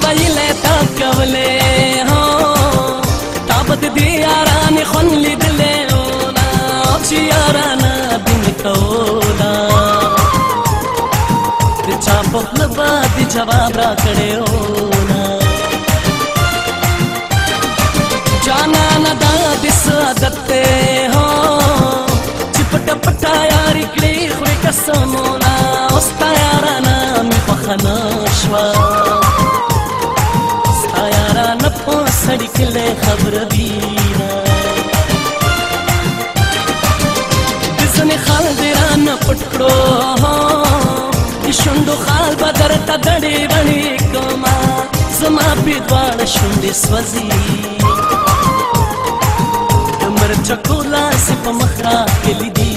ویلې تا کولې هو تابد دې یارانې خوند لیدلې اولا چې یارانه بین کولا د چا په خوله باندې جواب راکړی اولا جانانه دا دې څه عادت دی هو چې پټه پټه یاري کړې خورې قسمونه اوس تا یارانه مې خوښه نه شوه ستا یارانه په سړي کلی خبره وینه د ځنې خال دې رانه پټ کړو د شونډو خال به درته دړې بڼې کومه زما پې دواړه شونډې سوځي د مرچکو لاسې په مخ راښکلي دي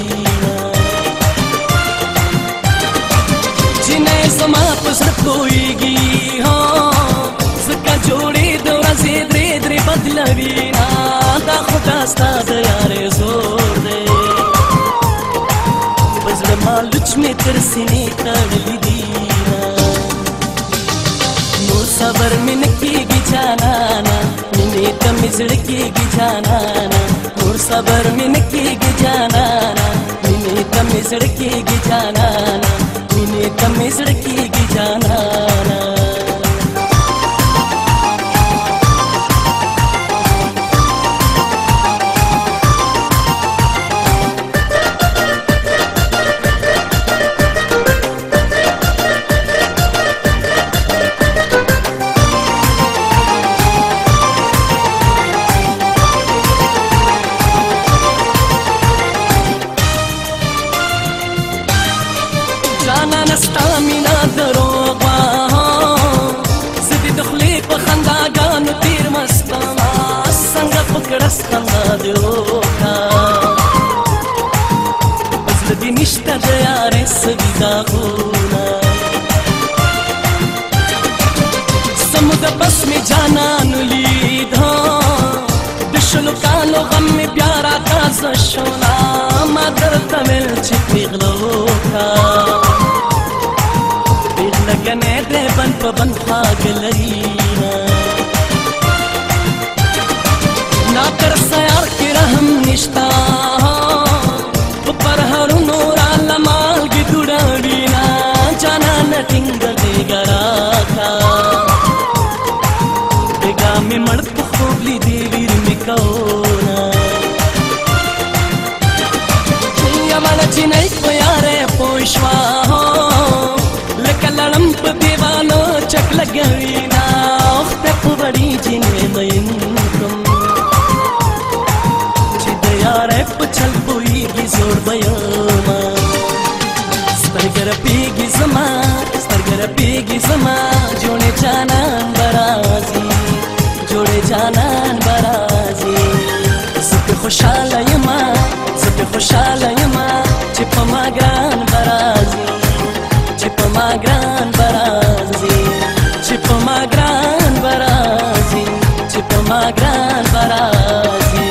جینۍ زما په زړه پوهېږي ځکه جوړې د ورځې درې درې بدلوي نه دا خو دا ستا د یارې زور دی په زړه مالوچ مې تر سینې تړلي دي نور صبر مې نه کېږي جانانه مینې ته مې زړه کېږي جانانه نور صبر مې نه کېږي جانانه مینې ته مې زړه کېږي جانانه مینې ته مې زړه کېږي جانانه جانانه ستا مینا دروغ وه زه دې د خولې په خنداګانو تېر مستمه څنګه په کړس خندا دې وکړه په زړه دې نشته د یارې سوي داغونه زموږ د بس مې جانانو لید د شلو کالو غم مې بیا راتازه شوله ما درته ویل چې پېغله وکړه لګنې دې بند په بند خواږه لري نا تر سیار کې رحم نشته په پرهرونو راله مالګې دوړوي نه جانانه ټینګه غېږه راکړه بېګا مې مړ په خوب لیدې ویر مې کوونه یوه جینۍ په یارې پوه شوه لړم په دیوالو چک لګوي نه وخته په وړي جینۍ مین کړم چې د یارې په چل پوهېږي زوړ به یمه سترګه رپېږي زما سترګه رپېږي زما جوړې جانان به راځي جوړې جانان به راځي زه پې خوشحاله یمه زه پې خوشحاله یمه چې په ما ګران به راځي چې په ما ګران به راځي چې په ما ګران به راځي چې په ما ګران به راځي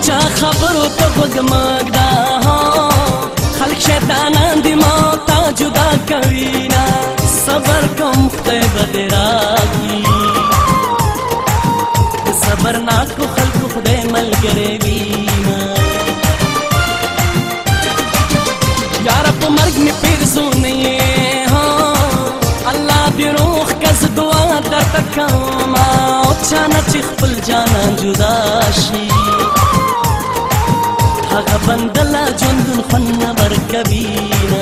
چا خبرو ته غوږ مږده خلک شیطانان دي ما تا جدا کوي نه صبر کوم خدای به دې راکړي د صبرناکو خلکو خدای ملګری وي نه یاره په مرګ مې پیرزونه یې الله دې روح که زه دعا درته کومه او چا نه چې خپل جانان جدا شي هغه بنده لا ژوندون خوند نه ورکوي نه